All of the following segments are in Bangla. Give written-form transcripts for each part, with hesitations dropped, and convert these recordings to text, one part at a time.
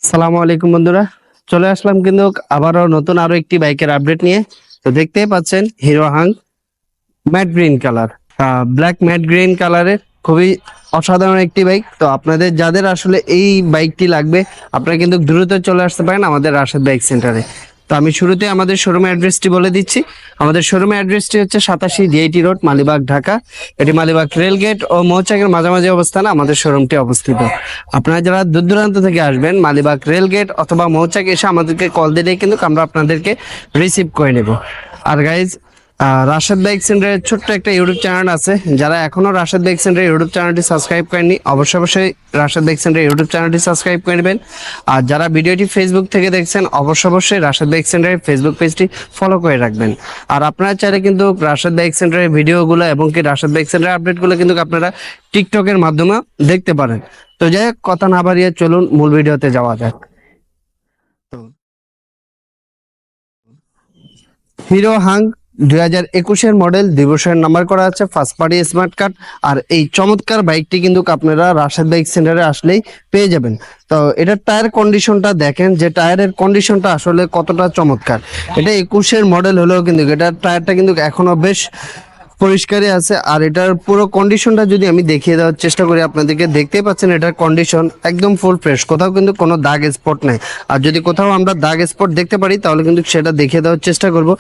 সালামু আলাইকুম বন্ধুরা, চলে আসলাম কিন্তু আবারও নতুন আরো একটি বাইকের আপডেট নিয়ে। তো দেখতেই পাচ্ছেন hero Hang mat green colour, black mat green কালারের খুবই অসাধারণ একটি বাইক। তো আপনাদের যাদের আসলে এই বাইকটি লাগবে আপনারা কিন্তু দ্রুত চলে আসতে পারেন আমাদের রাশেদ বাইক সেন্টারে। তো আমি শুরুতে আমাদের শোরুমের অ্যাড্রেসটি বলে দিচ্ছি। আমাদের শোরুমের অ্যাড্রেসটি হচ্ছে 87 ডিআইটি রোড, মালিবাগ, ঢাকা। এটি মালিবাগ রেলগেট ও মৌচাকের মাঝামাঝি অবস্থানে আমাদের শোরুমটি অবস্থিত। আপনারা যারা দূর দূরান্ত থেকে আসবেন মালিবাগ রেলগেট অথবা মৌচাক এসে আমাদেরকে কল দিলে কিন্তু আমরা আপনাদেরকে রিসিভ করে নেব। আর গাইজ, রাশেদ বাইক সেন্টারের ছোট্ট একটা ইউটিউব চ্যানেল আছে, যারা এখনো রাশেদ বাইক সেন্টারের ইউটিউব চ্যানেলটি সাবস্ক্রাইব করেননি অবশ্যই রাশেদ বাইক সেন্টারের ইউটিউব চ্যানেলটি সাবস্ক্রাইব করে নেবেন। আর যারা ভিডিওটি ফেসবুক থেকে দেখছেন অবশ্যই রাশেদ বাইক সেন্টারের ফেসবুক পেজটি ফলো করে রাখবেন। আর আপনারা চাইলে কিন্তু রাশেদ বাইক সেন্টারের ভিডিওগুলো এবং কি রাশেদ বাইক সেন্টারের আপডেটগুলো কিন্তু আপনারা টিকটকের মাধ্যমে দেখতে পারেন। তো যাই হোক, কথা না বাড়িয়ে চলুন মূল ভিডিওতে যাওয়া যাক। হিরো হাং 2021-এর মডেল, 2 বছরের নাম্বার করা আছে, ফার্স্ট পার্টি স্মার্ট কার্ড। আর এই চমৎকার বাইকটি কিন্তু আপনারা রাশেদ বাইক সেন্টারে আসলেই পেয়ে যাবেন। তো এটার টায়ার কন্ডিশনটা দেখেন, যে টায়ারের কন্ডিশনটা আসলে কতটা চমৎকার। এটা 21-এর মডেল হলেও কিন্তু এটার টায়ারটা কিন্তু এখনো বেশ পরিষ্কারই আছে। আর এটার পুরো কন্ডিশনটা যদি আমি দেখিয়ে দেওয়ার চেষ্টা করি আপনাদেরকে, দেখতেই পাচ্ছেন এটার কন্ডিশন একদম ফুল ফ্রেশ, কোথাও কিন্তু কোনো দাগ স্পট নাই। আর যদি কোথাও আমরা দাগ স্পট দেখতে পারি তাহলে কিন্তু সেটা দেখিয়ে দেওয়ার চেষ্টা করব।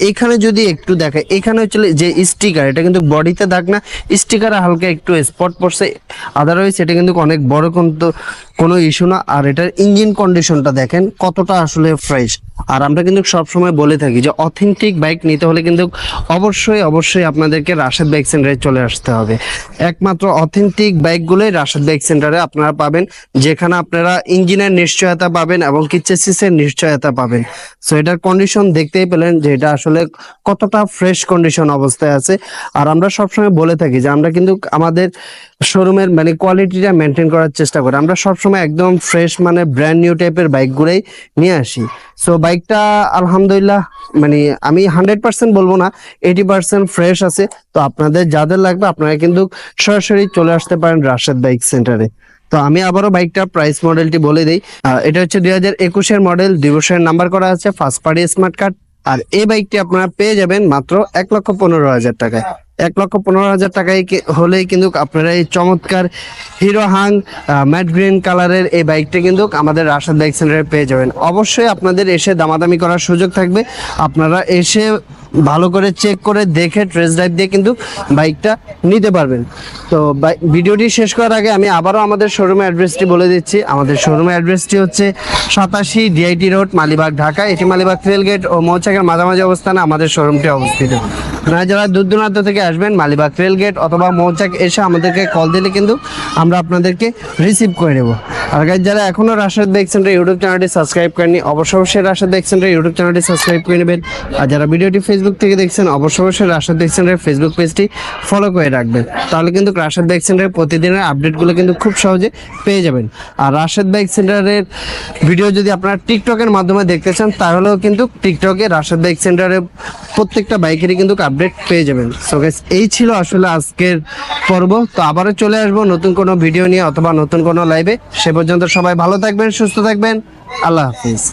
এখানে যদি একটু দেখায়, এখানে হচ্ছে যে স্টিকার, এটা কিন্তু বডিতে দাগ না, স্টিকারে হালকা একটু স্পট পড়ছে, আদারওয়াইজ এটা কিন্তু অনেক বড় কিন্তু কোনো ইস্যু না। আর এটার ইঞ্জিন কন্ডিশনটা দেখেন কতটা আসলে ফ্রেশ। আর আমরা কিন্তু সবসময় বলে থাকি যে অথেন্টিক বাইক নিতে হলে কিন্তু অবশ্যই আপনাদেরকে রাশেদ বাইক সেন্টারে চলে আসতে হবে। একমাত্র অথেন্টিক বাইকগুলোই রাশেদ বাইক সেন্টারে আপনারা পাবেন, যেখানে আপনারা ইঞ্জিনের নিশ্চয়তা পাবেন এবং কি চেসিসের নিশ্চয়তা পাবেন। সো এটার কন্ডিশন দেখতেই পেলেন যে এটা আসলে কতটা ফ্রেশ কন্ডিশন অবস্থায় আছে। আর আমরা সবসময় বলে থাকি যে আমরা কিন্তু আমাদের শোরুমের মানে কোয়ালিটিটা মেনটেন করার চেষ্টা করি। আমরা সবসময় একদম ফ্রেশ মানে ব্র্যান্ড নিউ টাইপের বাইকগুলোই নিয়ে আসি। সো বাইকটা আলহামদুলিল্লাহ মানে আমি 100% বলবো না, 80% ফ্রেশ আছে। তো আপনাদের যাদের লাগবে আপনারা কিন্তু সরাসরি চলে আসতে পারেন রাশেদ বাইক সেন্টারে। তো আমি আবারও বাইকটার প্রাইস মডেলটি বলে দিই। এটা হচ্ছে 2021-এর মডেল, 2 বছরের নাম্বার করা আছে, ফার্স্ট পার্টি স্মার্ট কার্ড। আর এই বাইকটি আপনারা পেয়ে যাবেন মাত্র 1,15,000 টাকায়। 1,15,000 টাকায় হলেই কিন্তু আপনারা এই চমৎকার হিরো হাং ম্যাট গ্রিন কালারের এই বাইকটা কিন্তু আমাদের রাশেদ বাইক সেন্টারে পেয়ে যাবেন। অবশ্যই আপনাদের এসে দামাদামি করার সুযোগ থাকবে, আপনারা এসে ভালো করে চেক করে দেখে টেস্ট ড্রাইভ দিয়ে কিন্তু বাইকটা নিতে পারবেন। তো ভিডিওটি শেষ করার আগে আমি আবারও আমাদের শোরুমের অ্যাড্রেসটি বলে দিচ্ছি। আমাদের শোরুমের অ্যাড্রেসটি হচ্ছে 87 ডিআইটি রোড, মালিবাগ, ঢাকা। এটি মালিবাগ রেলগেট ও মৌচাকের মাঝামাঝি অবস্থানে আমাদের শোরুমটি অবস্থিত। আপনারা যারা দূর দূরান্ত থেকে আসবেন মালিবাগ রেলগেট অথবা মৌচাক এসে আমাদেরকে কল দিলে কিন্তু আমরা আপনাদেরকে রিসিভ করে নেব। আর গাইজ, যারা এখনো রাশেদ বাইক সেন্টার ইউটিউব চ্যানেলটি সাবস্ক্রাইব করেননি অবশ্যই রাশেদ বাইক সেন্টার ইউটিউব চ্যানেলটি সাবস্ক্রাইব করে নেবেন। আর যারা ভিডিওটি ফেসবুক থেকে দেখছেন অবশ্যই রাশেদ বাইক সেন্টারের ফেসবুক পেজটি ফলো করে রাখবেন, তাহলে কিন্তু রাশেদ বাইক সেন্টারের প্রতিদিনের আপডেটগুলো কিন্তু খুব সহজে পেয়ে যাবেন। আর রাশেদ বাইক সেন্টারের ভিডিও যদি আপনারা টিকটকের মাধ্যমে দেখতে চান তাহলেও কিন্তু টিকটকে রাশেদ বাইক সেন্টারের প্রত্যেকটা বাইকেরই কিন্তু আপডেট পেয়ে যাবেন। সো গাইস, এই ছিল আসলে আজকের পর্ব। তো আবারও চলে আসবো নতুন কোনো ভিডিও নিয়ে অথবা নতুন কোনো লাইভে। সে পর্যন্ত সবাই ভালো থাকবেন, সুস্থ থাকবেন। আল্লাহ হাফিজ।